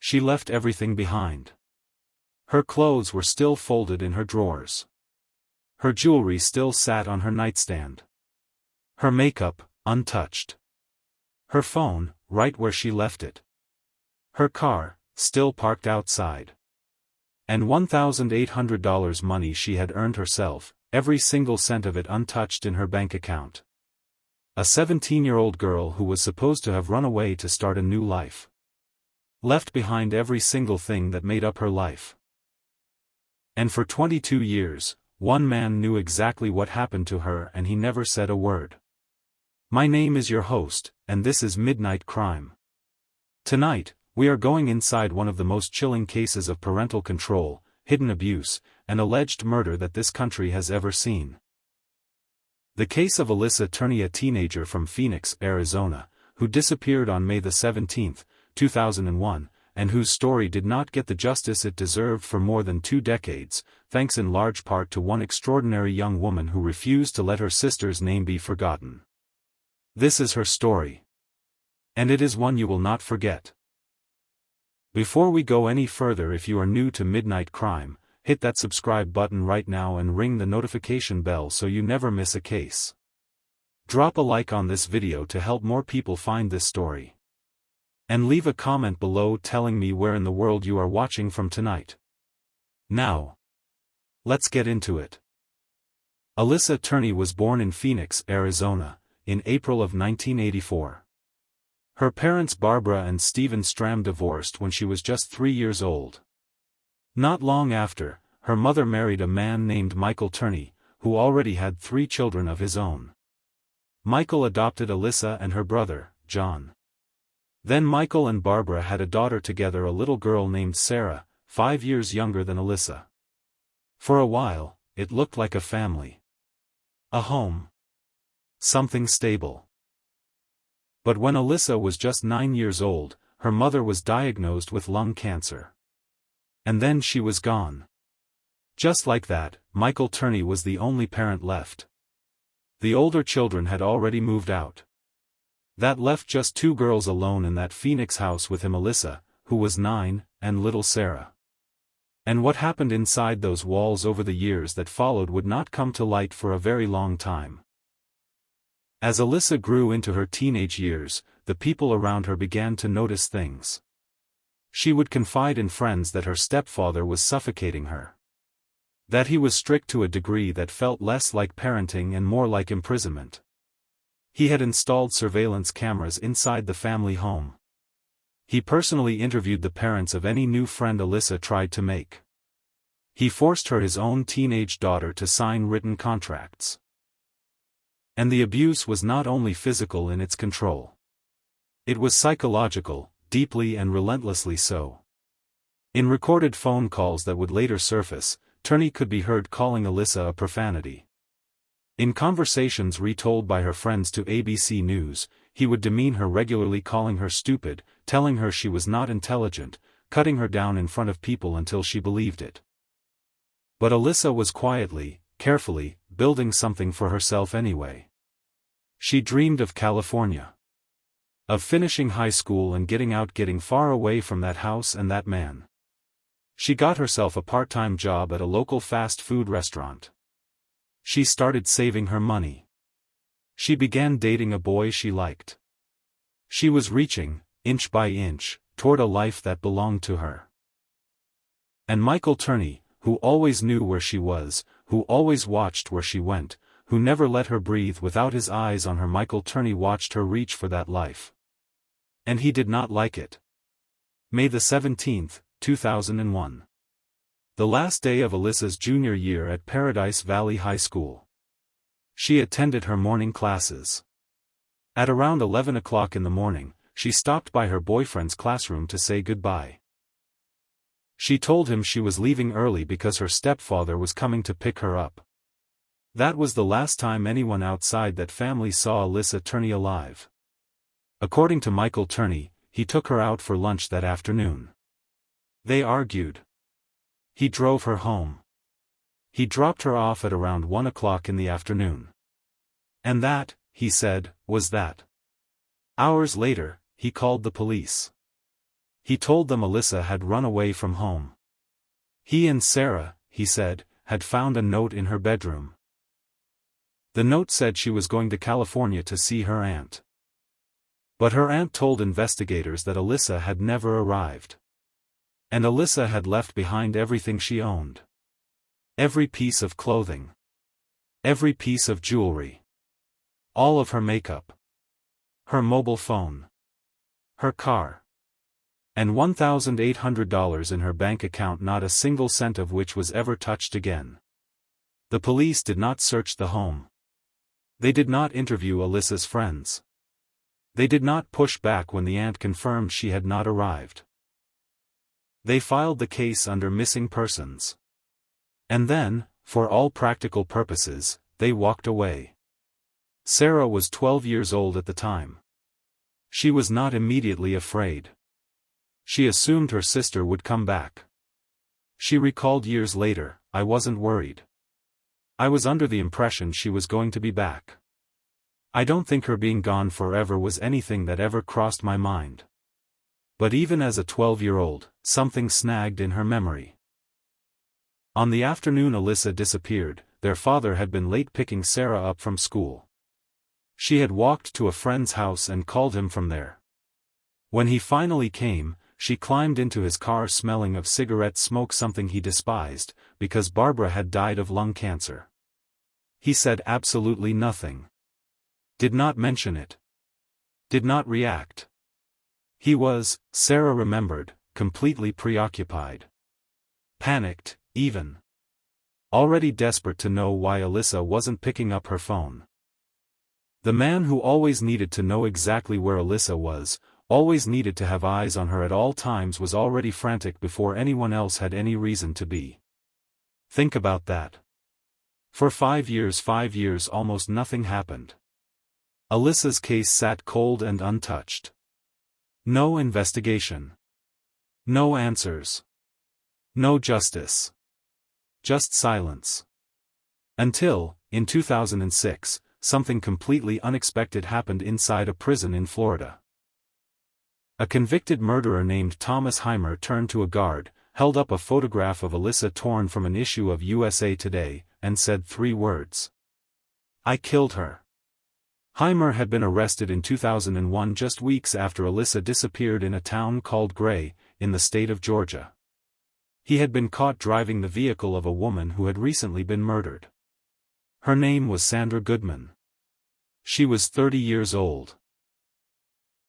She left everything behind. Her clothes were still folded in her drawers. Her jewelry still sat on her nightstand. Her makeup, untouched. Her phone, right where she left it. Her car, still parked outside. And $1,800 money she had earned herself, every single cent of it untouched in her bank account. A 17-year-old girl who was supposed to have run away to start a new life. Left behind every single thing that made up her life. And for 22 years, one man knew exactly what happened to her and he never said a word. My name is your host, and this is Midnight Crime. Tonight, we are going inside one of the most chilling cases of parental control, hidden abuse, and alleged murder that this country has ever seen. The case of ALYSSA Turney, a teenager from Phoenix, Arizona, who disappeared on May 17, 2001, and whose story did not get the justice it deserved for more than 2 decades, thanks in large part to one extraordinary young woman who refused to let her sister's name be forgotten. This is her story. And it is one you will not forget. Before we go any further, if you are new to Midnight Crime, hit that subscribe button right now and ring the notification bell so you never miss a case. Drop a like on this video to help more people find this story. And leave a comment below telling me where in the world you are watching from tonight. Now, let's get into it. ALYSSA Turney was born in Phoenix, Arizona, in April of 1984. Her parents Barbara and Stephen Stram divorced when she was just 3 years old. Not long after, her mother married a man named Michael Turney, who already had 3 children of his own. Michael adopted ALYSSA and her brother, John. Then Michael and Barbara had a daughter together, a little girl named Sarah, 5 years younger than ALYSSA. For a while, it looked like a family. A home. Something stable. But when ALYSSA was just 9 years old, her mother was diagnosed with lung cancer. And then she was gone. Just like that, Michael Turney was the only parent left. The older children had already moved out. That left just 2 girls alone in that Phoenix house with him, ALYSSA, who was 9, and little Sarah. And what happened inside those walls over the years that followed would not come to light for a very long time. As ALYSSA grew into her teenage years, the people around her began to notice things. She would confide in friends that her stepfather was suffocating her. That he was strict to a degree that felt less like parenting and more like imprisonment. He had installed surveillance cameras inside the family home. He personally interviewed the parents of any new friend ALYSSA tried to make. He forced his own teenage daughter to sign written contracts. And the abuse was not only physical in its control. It was psychological, deeply and relentlessly so. In recorded phone calls that would later surface, Turney could be heard calling ALYSSA a profanity. In conversations retold by her friends to ABC News, he would demean her regularly, calling her stupid, telling her she was not intelligent, cutting her down in front of people until she believed it. But ALYSSA was quietly, carefully, building something for herself anyway. She dreamed of California. Of finishing high school and getting far away from that house and that man. She got herself a part-time job at a local fast food restaurant. She started saving her money. She began dating a boy she liked. She was reaching, inch by inch, toward a life that belonged to her. And Michael Turney, who always knew where she was, who always watched where she went, who never let her breathe without his eyes on her, Michael Turney watched her reach for that life. And he did not like it. May 17, 2001. The last day of ALYSSA's junior year at Paradise Valley High School. She attended her morning classes. At around 11 o'clock in the morning, she stopped by her boyfriend's classroom to say goodbye. She told him she was leaving early because her stepfather was coming to pick her up. That was the last time anyone outside that family saw ALYSSA Turney alive. According to Michael Turney, he took her out for lunch that afternoon. They argued. He drove her home. He dropped her off at around 1 o'clock in the afternoon. And that, he said, was that. Hours later, he called the police. He told them Alyssa had run away from home. He and Sarah, he said, had found a note in her bedroom. The note said she was going to California to see her aunt. But her aunt told investigators that Alyssa had never arrived. And Alyssa had left behind everything she owned. Every piece of clothing. Every piece of jewelry. All of her makeup. Her mobile phone. Her car. And $1,800 in her bank account, not a single cent of which was ever touched again. The police did not search the home. They did not interview Alyssa's friends. They did not push back when the aunt confirmed she had not arrived. They filed the case under missing persons. And then, for all practical purposes, they walked away. Sarah was 12 years old at the time. She was not immediately afraid. She assumed her sister would come back. She recalled years later, "I wasn't worried. I was under the impression she was going to be back. I don't think her being gone forever was anything that ever crossed my mind." But even as a 12-year-old, something snagged in her memory. On the afternoon Alyssa disappeared, their father had been late picking Sarah up from school. She had walked to a friend's house and called him from there. When he finally came, she climbed into his car smelling of cigarette smoke, something he despised, because Barbara had died of lung cancer. He said absolutely nothing. Did not mention it. Did not react. He was, Sarah remembered, completely preoccupied. Panicked, even. Already desperate to know why Alyssa wasn't picking up her phone. The man who always needed to know exactly where Alyssa was, always needed to have eyes on her at all times, was already frantic before anyone else had any reason to be. Think about that. For 5 years almost nothing happened. Alyssa's case sat cold and untouched. No investigation. No answers. No justice. Just silence. Until, in 2006, something completely unexpected happened inside a prison in Florida. A convicted murderer named Thomas Heimer turned to a guard, held up a photograph of Alyssa torn from an issue of USA Today, and said 3 words. "I killed her." Heimer had been arrested in 2001, just weeks after Alyssa disappeared in a town called Gray, in the state of Georgia. He had been caught driving the vehicle of a woman who had recently been murdered. Her name was Sandra Goodman. She was 30 years old.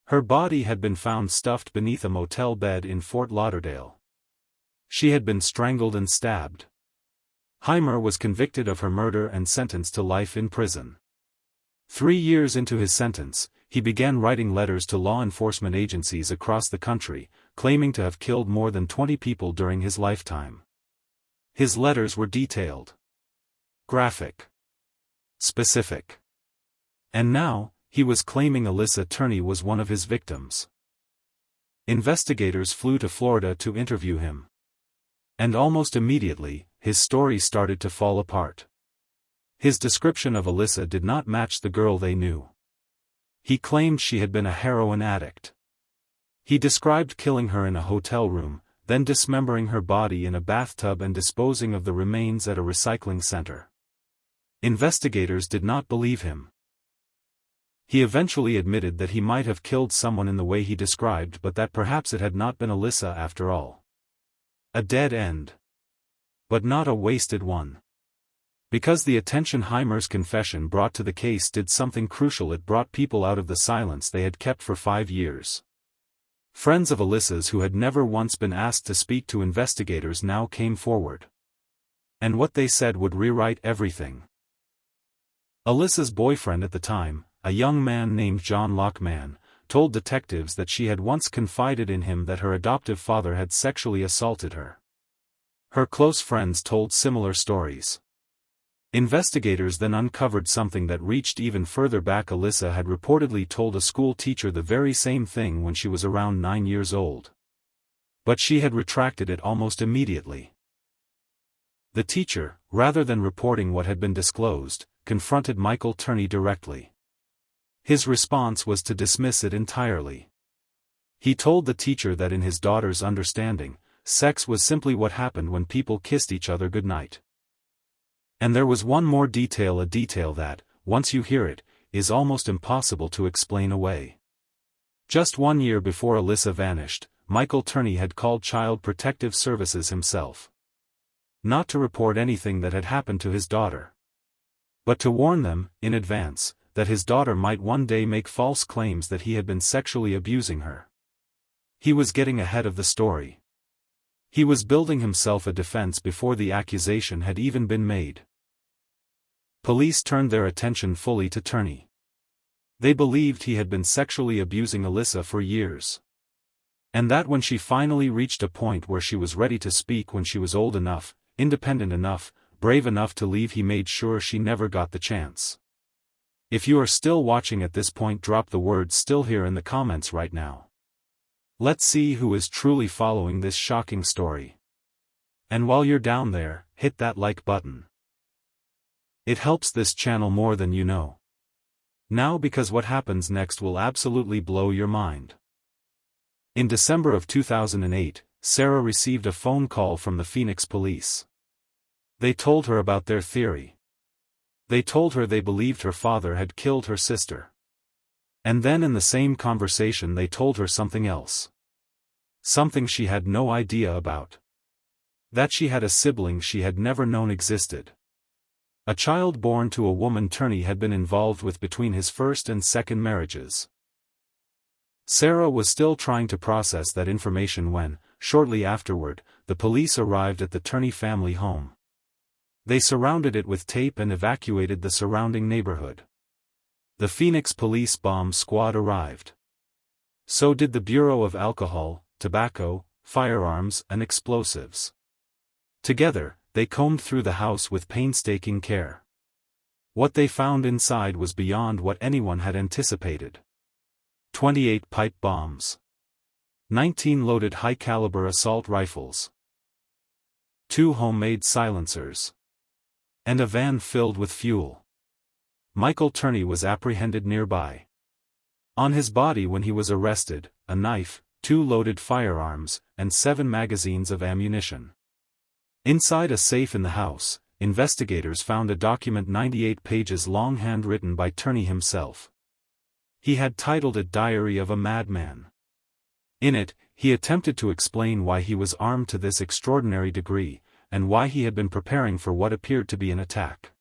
Her body had been found stuffed beneath a motel bed in Fort Lauderdale. She had been strangled and stabbed. Heimer was convicted of her murder and sentenced to life in prison. 3 years into his sentence, he began writing letters to law enforcement agencies across the country, claiming to have killed more than 20 people during his lifetime. His letters were detailed, graphic, specific. And now, he was claiming ALYSSA TURNEY was one of his victims. Investigators flew to Florida to interview him. And almost immediately, his story started to fall apart. His description of Alyssa did not match the girl they knew. He claimed she had been a heroin addict. He described killing her in a hotel room, then dismembering her body in a bathtub and disposing of the remains at a recycling center. Investigators did not believe him. He eventually admitted that he might have killed someone in the way he described, but that perhaps it had not been Alyssa after all. A dead end. But not a wasted one. Because the attention Heimer's confession brought to the case did something crucial. It brought people out of the silence they had kept for 5 years. Friends of Alyssa's who had never once been asked to speak to investigators now came forward. And what they said would rewrite everything. Alyssa's boyfriend at the time, a young man named John Lockman, told detectives that she had once confided in him that her adoptive father had sexually assaulted her. Her close friends told similar stories. Investigators then uncovered something that reached even further back. Alyssa had reportedly told a school teacher the very same thing when she was around 9 years old. But she had retracted it almost immediately. The teacher, rather than reporting what had been disclosed, confronted Michael Turney directly. His response was to dismiss it entirely. He told the teacher that in his daughter's understanding, sex was simply what happened when people kissed each other goodnight. And there was one more detail, a detail that, once you hear it, is almost impossible to explain away. Just 1 year before Alyssa vanished, Michael Turney had called Child Protective Services himself. Not to report anything that had happened to his daughter, but to warn them, in advance, that his daughter might one day make false claims that he had been sexually abusing her. He was getting ahead of the story. He was building himself a defense before the accusation had even been made. Police turned their attention fully to Turney. They believed he had been sexually abusing Alyssa for years. And that when she finally reached a point where she was ready to speak, when she was old enough, independent enough, brave enough to leave, he made sure she never got the chance. If you are still watching at this point, drop the word "still" here in the comments right now. Let's see who is truly following this shocking story. And while you're down there, hit that like button. It helps this channel more than you know. Now, because what happens next will absolutely blow your mind. In December of 2008, Sarah received a phone call from the Phoenix police. They told her about their theory. They told her they believed her father had killed her sister. And then in the same conversation they told her something else. Something she had no idea about. That she had a sibling she had never known existed. A child born to a woman Turney had been involved with between his first and second marriages. Sarah was still trying to process that information when, shortly afterward, the police arrived at the Turney family home. They surrounded it with tape and evacuated the surrounding neighborhood. The Phoenix Police Bomb Squad arrived. So did the Bureau of Alcohol, Tobacco, Firearms and Explosives. Together, they combed through the house with painstaking care. What they found inside was beyond what anyone had anticipated. 28 pipe bombs. 19 loaded high-caliber assault rifles. 2 homemade silencers. And a van filled with fuel. Michael Turney was apprehended nearby. On his body when he was arrested, a knife, 2 loaded firearms, and 7 magazines of ammunition. Inside a safe in the house, investigators found a document 98 pages long handwritten by Turney himself. He had titled it Diary of a Madman. In it, he attempted to explain why he was armed to this extraordinary degree, and why he had been preparing for what appeared to be an attack.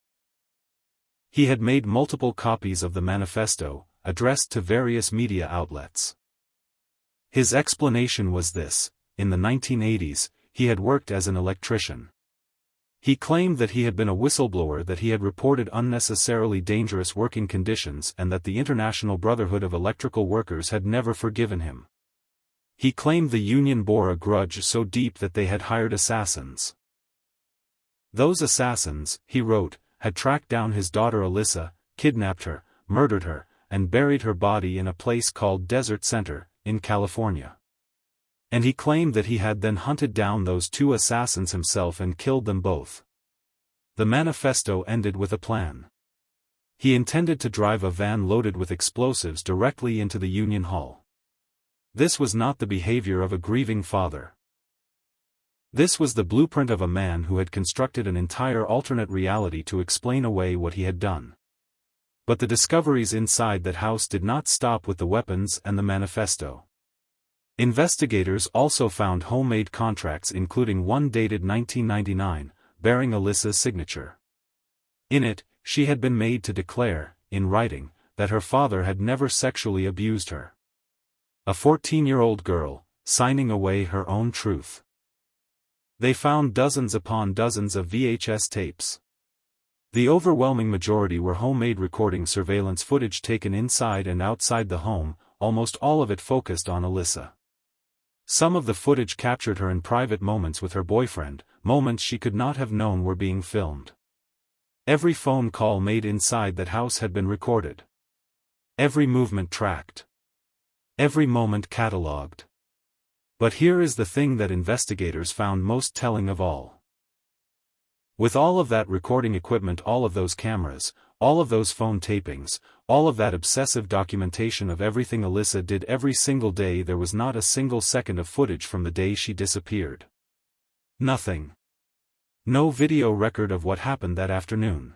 He had made multiple copies of the manifesto, addressed to various media outlets. His explanation was this: in the 1980s, he had worked as an electrician. He claimed that he had been a whistleblower, that he had reported unnecessarily dangerous working conditions, and that the International Brotherhood of Electrical Workers had never forgiven him. He claimed the union bore a grudge so deep that they had hired assassins. Those assassins, he wrote, had tracked down his daughter Alyssa, kidnapped her, murdered her, and buried her body in a place called Desert Center, in California. And he claimed that he had then hunted down those 2 assassins himself and killed them both. The manifesto ended with a plan. He intended to drive a van loaded with explosives directly into the Union Hall. This was not the behavior of a grieving father. This was the blueprint of a man who had constructed an entire alternate reality to explain away what he had done. But the discoveries inside that house did not stop with the weapons and the manifesto. Investigators also found homemade contracts, including one dated 1999, bearing Alyssa's signature. In it, she had been made to declare, in writing, that her father had never sexually abused her. A 14-year-old girl, signing away her own truth. They found dozens upon dozens of VHS tapes. The overwhelming majority were homemade recording surveillance footage taken inside and outside the home, almost all of it focused on Alyssa. Some of the footage captured her in private moments with her boyfriend, moments she could not have known were being filmed. Every phone call made inside that house had been recorded. Every movement tracked. Every moment catalogued. But here is the thing that investigators found most telling of all. With all of that recording equipment, all of those cameras, all of those phone tapings, All of that obsessive documentation of everything Alyssa did every single day. There was not a single second of footage from the day she disappeared. Nothing. No video record of what happened that afternoon.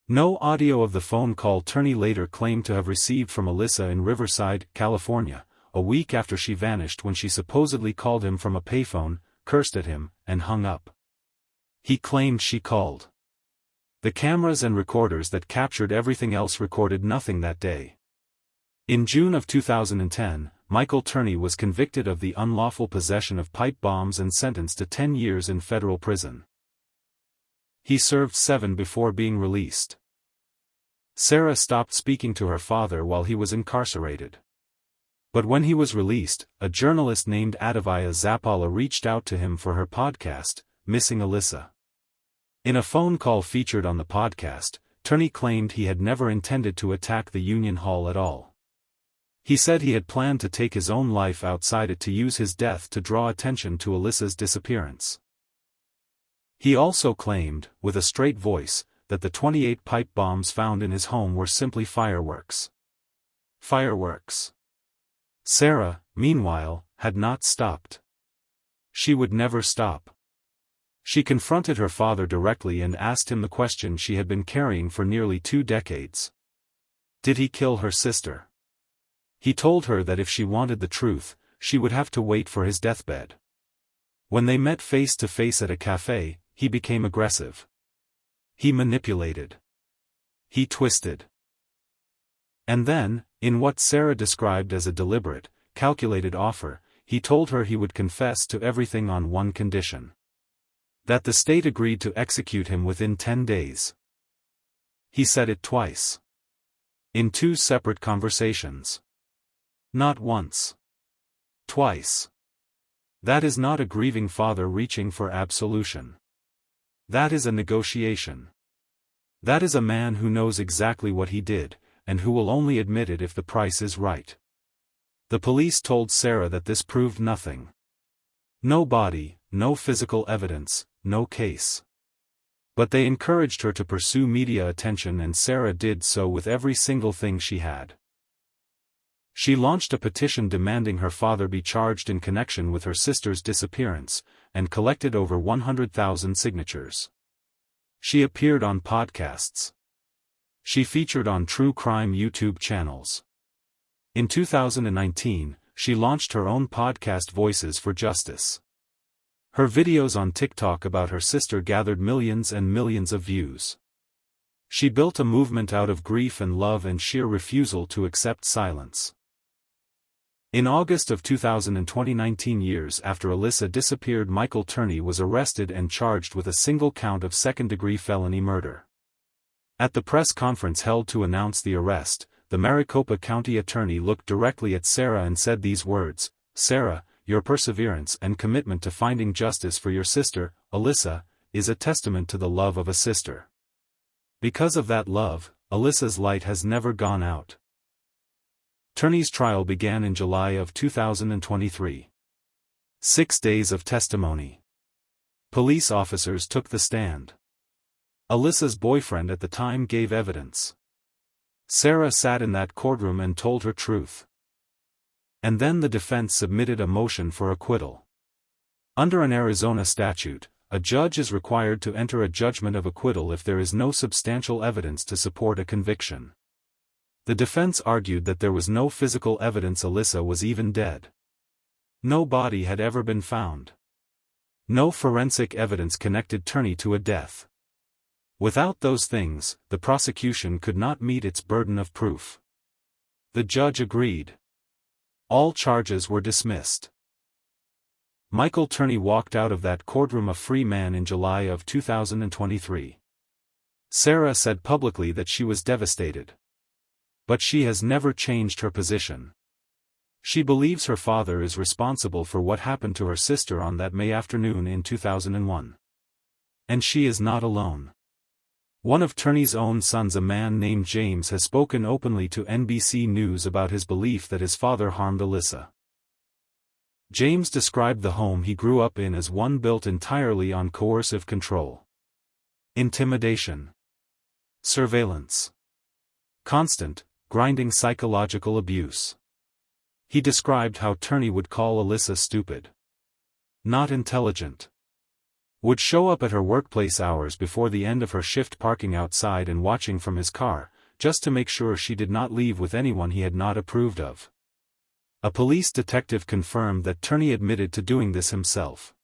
No audio of the phone call Turney later claimed to have received from Alyssa in Riverside, California, a week after she vanished, when she supposedly called him from a payphone, cursed at him, and hung up. He claimed she called. The cameras and recorders that captured everything else recorded nothing that day. In June of 2010, Michael Turney was convicted of the unlawful possession of pipe bombs and sentenced to 10 years in federal prison. He served 7 before being released. Sarah stopped speaking to her father while he was incarcerated. But when he was released, a journalist named Adivaya Zapala reached out to him for her podcast, Missing Alyssa. In a phone call featured on the podcast, Turney claimed he had never intended to attack the Union Hall at all. He said he had planned to take his own life outside it to use his death to draw attention to Alyssa's disappearance. He also claimed, with a straight voice, that the 28 pipe bombs found in his home were simply fireworks. Fireworks. Sarah, meanwhile, had not stopped. She would never stop. She confronted her father directly and asked him the question she had been carrying for nearly 2 decades. Did he kill her sister? He told her that if she wanted the truth, she would have to wait for his deathbed. When they met face to face at a cafe, he became aggressive. He manipulated. He twisted. And then, in what Sarah described as a deliberate, calculated offer, he told her he would confess to everything on one condition: that the state agreed to execute him within 10 days. He said it twice. In 2 separate conversations. Not once. Twice. That is not a grieving father reaching for absolution. That is a negotiation. That is a man who knows exactly what he did, and who will only admit it if the price is right. The police told Sarah that this proved nothing. No body, no physical evidence, no case. But they encouraged her to pursue media attention, and Sarah did so with every single thing she had. She launched a petition demanding her father be charged in connection with her sister's disappearance, and collected over 100,000 signatures. She appeared on podcasts. She featured on true crime YouTube channels. In 2019, she launched her own podcast, Voices for Justice. Her videos on TikTok about her sister gathered millions and millions of views. She built a movement out of grief and love and sheer refusal to accept silence. In August of 2019, years after Alyssa disappeared, Michael Turney was arrested and charged with a single count of second-degree felony murder. At the press conference held to announce the arrest, the Maricopa County attorney looked directly at Sarah and said these words: "Sarah, your perseverance and commitment to finding justice for your sister, Alyssa, is a testament to the love of a sister. Because of that love, Alyssa's light has never gone out." Turney's trial began in July of 2023. 6 days of testimony. Police officers took the stand. Alyssa's boyfriend at the time gave evidence. Sarah sat in that courtroom and told her truth. And then the defense submitted a motion for acquittal. Under an Arizona statute, a judge is required to enter a judgment of acquittal if there is no substantial evidence to support a conviction. The defense argued that there was no physical evidence Alyssa was even dead. No body had ever been found. No forensic evidence connected Turney to a death. Without those things, the prosecution could not meet its burden of proof. The judge agreed. All charges were dismissed. Michael Turney walked out of that courtroom a free man in July of 2023. Sarah said publicly that she was devastated. But she has never changed her position. She believes her father is responsible for what happened to her sister on that May afternoon in 2001. And she is not alone. One of Turney's own sons, a man named James, has spoken openly to NBC News about his belief that his father harmed Alyssa. James described the home he grew up in as one built entirely on coercive control, intimidation, surveillance, Constant, grinding psychological abuse. He described how Turney would call ALYSSA stupid. Not intelligent. Would show up at her workplace hours before the end of her shift, parking outside and watching from his car, just to make sure she did not leave with anyone he had not approved of. A police detective confirmed that Turney admitted to doing this himself.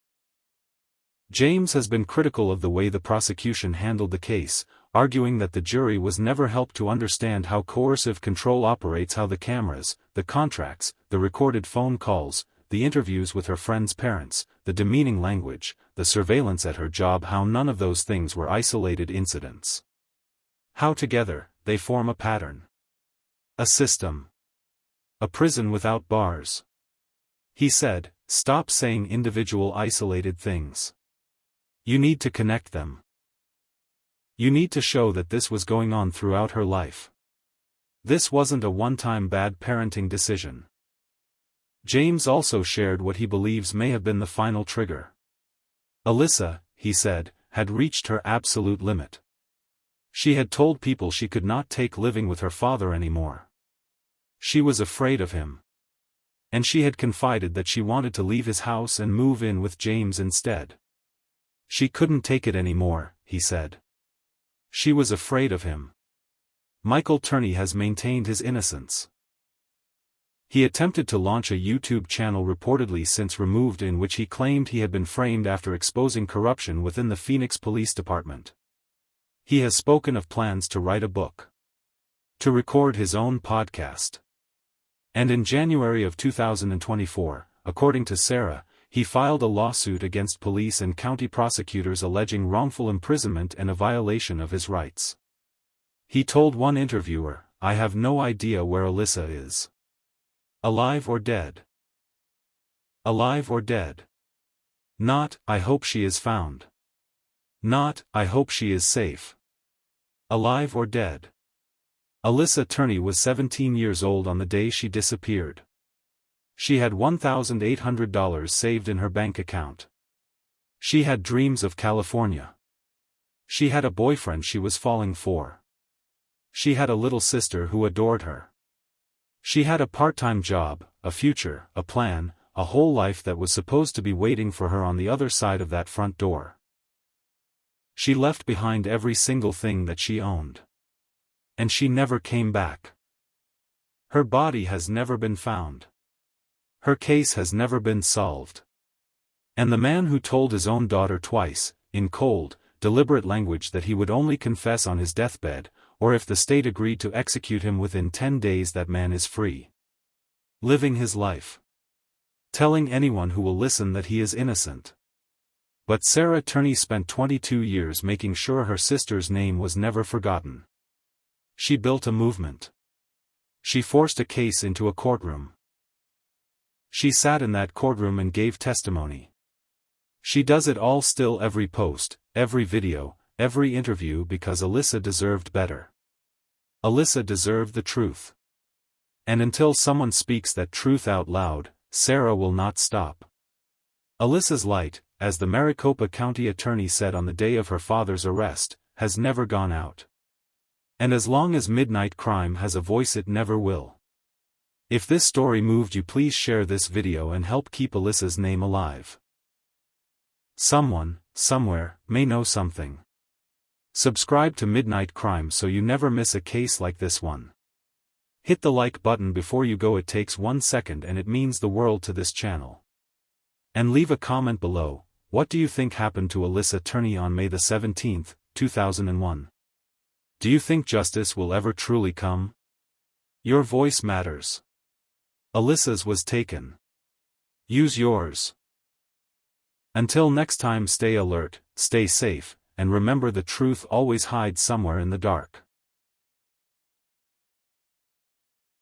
James has been critical of the way the prosecution handled the case, arguing that the jury was never helped to understand how coercive control operates, how the cameras, the contracts, the recorded phone calls, the interviews with her friends' parents, the demeaning language, the surveillance at her job, how none of those things were isolated incidents. How together, they form a pattern. A system. A prison without bars. He said, "Stop saying individual isolated things. You need to connect them. You need to show that this was going on throughout her life. This wasn't a one-time bad parenting decision." James also shared what he believes may have been the final trigger. ALYSSA, he said, had reached her absolute limit. She had told people she could not take living with her father anymore. She was afraid of him. And she had confided that she wanted to leave his house and move in with James instead. She couldn't take it anymore, he said. She was afraid of him. Michael Turney has maintained his innocence. He attempted to launch a YouTube channel reportedly since removed, in which he claimed he had been framed after exposing corruption within the Phoenix Police Department. He has spoken of plans to write a book. To record his own podcast. And in January of 2024, according to SARAH, he filed a lawsuit against police and county prosecutors alleging wrongful imprisonment and a violation of his rights. He told one interviewer, "I have no idea where ALYSSA is. Alive or dead? Alive or dead? Not, I hope she is found. Not, I hope she is safe. Alive or dead?" ALYSSA Turney was 17 years old on the day she disappeared. She had $1,800 saved in her bank account. She had dreams of California. She had a boyfriend she was falling for. She had a little sister who adored her. She had a part-time job, a future, a plan, a whole life that was supposed to be waiting for her on the other side of that front door. She left behind every single thing that she owned. And she never came back. Her body has never been found. Her case has never been solved. And the man who told his own daughter twice, in cold, deliberate language, that he would only confess on his deathbed, or if the state agreed to execute him within 10 days, that man is free. Living his life. Telling anyone who will listen that he is innocent. But SARAH Turney spent 22 years making sure her sister's name was never forgotten. She built a movement. She forced a case into a courtroom. She sat in that courtroom and gave testimony. She does it all still, every post, every video, every interview, because ALYSSA deserved better. ALYSSA deserved the truth. And until someone speaks that truth out loud, SARAH will not stop. ALYSSA's light, as the Maricopa County attorney said on the day of her father's arrest, has never gone out. And as long as midnight crime has a voice, it never will. If this story moved you, please share this video and help keep ALYSSA's name alive. Someone, somewhere, may know something. Subscribe to Midnight Crime so you never miss a case like this one. Hit the like button before you go. It takes 1 second and it means the world to this channel. And leave a comment below. What do you think happened to ALYSSA Turney on May 17, 2001? Do you think justice will ever truly come? Your voice matters. ALYSSA's was taken. Use yours. Until next time, stay alert, stay safe, and remember, the truth always hides somewhere in the dark.